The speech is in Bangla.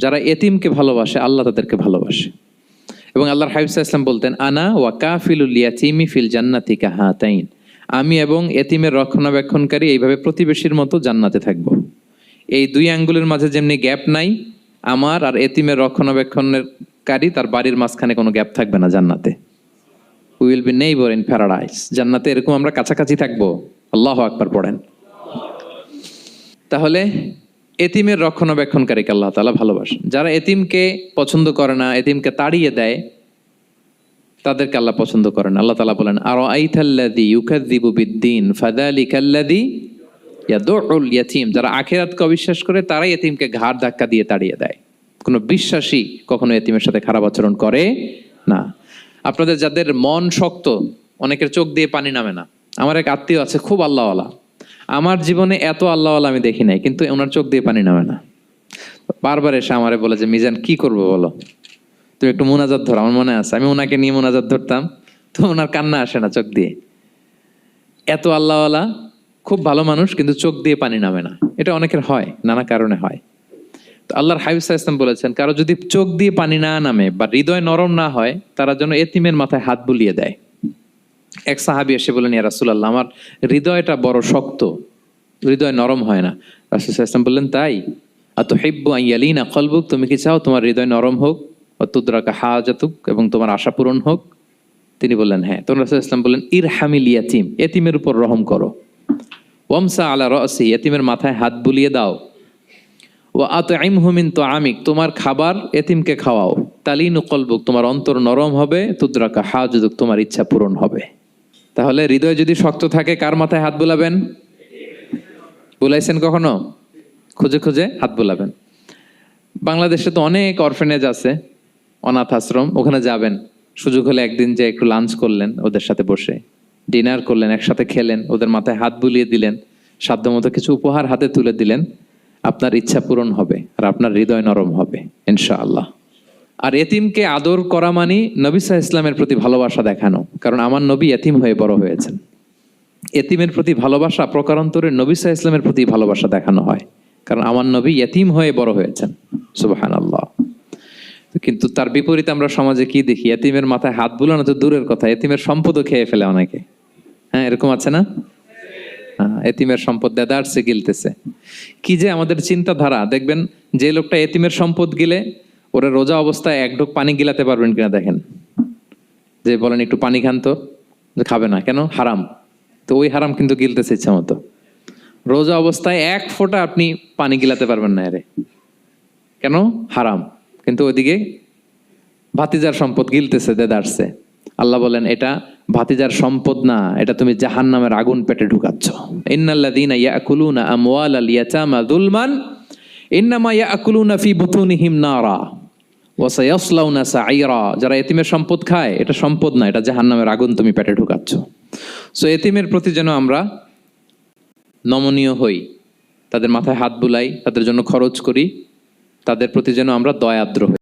যারা এতিমকে ভালোবাসে আল্লাহ তাদেরকে ভালোবাসে। এবং আল্লাহর হাবিব সাল্লাল্লাহু আলাইহি ওয়াসাল্লাম বলতেন, আনা ওয়া কাফিলুল ইয়াতীমি ফিল জান্নাতি কাহাতাইন, আমি এবং এতিমের রক্ষণাবেক্ষণকারী এইভাবে প্রতিবেশীর মতো জান্নাতে থাকব। এই দুই আঙ্গুলের মাঝে যেমনি গ্যাপ নাই, আমার আর এতিমের রক্ষণাবেক্ষণকারী তার বাড়ির মাঝখানে কোনো গ্যাপ থাকবে না জান্নাতে। We will be neighbour in paradise. জান্নাতে এরকম আমরা কাছাকাছি থাকবো। আল্লাহু আকবার পড়েন। তাহলে এতিমের রক্ষণাবেক্ষণকারীকে আল্লাহ তাআলা ভালোবাসেন। যারা এতিমকে পছন্দ করে না, এতিমকে তাড়িয়ে দেয়, তাদেরকে আল্লাহ পছন্দ করেন। আল্লাহ তাআলা বলেন, আরাআইতাল্লাযী ইউকাযযিবু বিদ্দীন ফাযালিকাল্লাযী ইয়াদুউল ইয়াতীম। যারা আখিরাতকে অবিশ্বাস করে তারাই এতিমকে ঘাড় ধাক্কা দিয়ে তাড়িয়ে দেয়। কোনো বিশ্বাসী কখনো এতিমের সাথে খারাপ আচরণ করে না। আপনাদের যাদের মন শক্ত, অনেকের চোখ দিয়ে পানি নামে না। আমার এক আত্মীয় আছে খুব আল্লাহওয়ালা, আমার জীবনে এত আল্লাহওয়ালা আমি দেখি নাই, কিন্তু ওনার চোখ দিয়ে পানি নামে না। বারবার এসে আমারে বলে যে, মিজান কি করবো বলো, তুমি একটু মোনাজাত ধরো। আমার মনে আছে আমি ওনাকে নিয়ে মোনাজাত ধরতাম, তো ওনার কান্না আসে না চোখ দিয়ে। এত আল্লাহওয়ালা, খুব ভালো মানুষ, কিন্তু চোখ দিয়ে পানি নামে না। এটা অনেকের হয়, নানা কারণে হয়। তো আল্লাহর হাবিব সাল্লাল্লাহু আলাইহি ওয়াসাল্লাম বলেছেন, কারো যদি চোখ দিয়ে পানি না নামে বা হৃদয় নরম না হয়, তারা যেন এতিমের মাথায় হাত বুলিয়ে দেয়। এক সাহাবী এসে বলেন, ইয়া রাসূলুল্লাহ, আমার হৃদয়টা বড় শক্ত, হৃদয় নরম হয় না। রাসূল সাল্লাল্লাহু আলাইহি ওয়াসাল্লাম বললেন, তাই? আতুহিব্বু আন ইয়ালিনা কলবুক, তুমি কি চাও তোমার হৃদয় নরম হোক, ওয়া তুদরাকা হাজাতুক, এবং তোমার আশা পূরণ হোক? তিনি বললেন, হ্যাঁ। তখন রাসূল সাল্লাল্লাহু আলাইহি ওয়াসাল্লাম বললেন, ইরহামিল ইয়াতীম, এতিমের উপর রহম করো। ওয়ামসা আলা রাসি, এতিমের মাথায় হাত বুলিয়ে দাও। ওয়া আতইমহু মিন তুআমিক, তোমার খাবার এতিমকে খাওয়াও। তালিনু কলবুক, তোমার অন্তর নরম হবে। তুদরাকা হাজাতুক, তোমার ইচ্ছা পূরণ হবে। তাহলে হৃদয় যদি শক্ত থাকে, কার মাথায় হাত বুলাবেন? বুলাইছেন কখনো? খুঁজে খুঁজে হাত বুলাবেন। বাংলাদেশে তো অনেক অরফেনেজ আছে, অনাথ আশ্রম, ওখানে যাবেন। সুযোগ হলে একদিন যে একটু লাঞ্চ করলেন ওদের সাথে বসে, ডিনার করলেন, একসাথে খেলেন, ওদের মাথায় হাত বুলিয়ে দিলেন, সাধ্যমতো কিছু উপহার হাতে তুলে দিলেন, আপনার ইচ্ছা পূরণ হবে আর আপনার হৃদয় নরম হবে ইনশাআল্লাহ। আর এতিমকে আদর করা মানে নবী সাল্লাল্লাহু আলাইহি ওয়াসাল্লামের প্রতি ভালোবাসা দেখানো। কারণ আমার নবী এতিম হয়ে বড় হয়েছেন। এতিমের প্রতি ভালোবাসা প্রকারান্তরে নবী সাল্লাল্লাহু আলাইহি ওয়াসাল্লামের প্রতি ভালোবাসা দেখানো হয়, কারণ আমার নবী এতিম হয়ে বড় হয়েছেন। সুবহানাল্লাহ। কিন্তু তার বিপরীতে আমরা সমাজে কি দেখি? এতিমের মাথায় হাত বুলানো তো দূরের কথা, এতিমের সম্পদও খেয়ে ফেলে অনেকে। হ্যাঁ, এরকম আছে না? এতিমের সম্পদ দেদারসে গিলতেছে। কি যে আমাদের চিন্তাধারা! দেখবেন যে লোকটা এতিমের সম্পদ গিলে, ওরা রোজা অবস্থায় এক ঢোক পানি গিলাতে পারবেন কিনা দেখেন। যে বলেন একটু পানি খান তো, যে খাবে না কেন? হারাম। তো ওই হারাম কিন্তু গিলতেছে ইচ্ছা মতো। রোজা অবস্থায় এক ফোঁটা আপনি পানি গিলাতে পারবেন না এরে, কেন? হারাম। কিন্তু ওইদিকে ভাতিজার সম্পদ গিলতেছে দেদারসে। আল্লাহ বলেন, এটা ভাতিজার সম্পদ না, এটা তুমি জাহান্নামের আগুন পেটে ঢুকাচ্ছ। ইন্নাল্লাযীনা ইয়াকুলুনা আমওয়ালাল ইয়াতামা যুলমান ইন্নামা ইয়াকুলুনা ফি বুতুনিহিম নারা ওয়া সায়াসলাউনা সাঈরা। যারা এতিমের সম্পদ খায়, এটা সম্পদ না, এটা জাহান্নামের আগুন তুমি পেটে ঢুকাচ্ছ। সো এতিমের প্রতি যেন আমরা নমনীয় হই, তাদের মাথায় হাত বুলাই, তাদের জন্য খরচ করি, তাদের প্রতি যেন আমরা দয়াদ্র হই।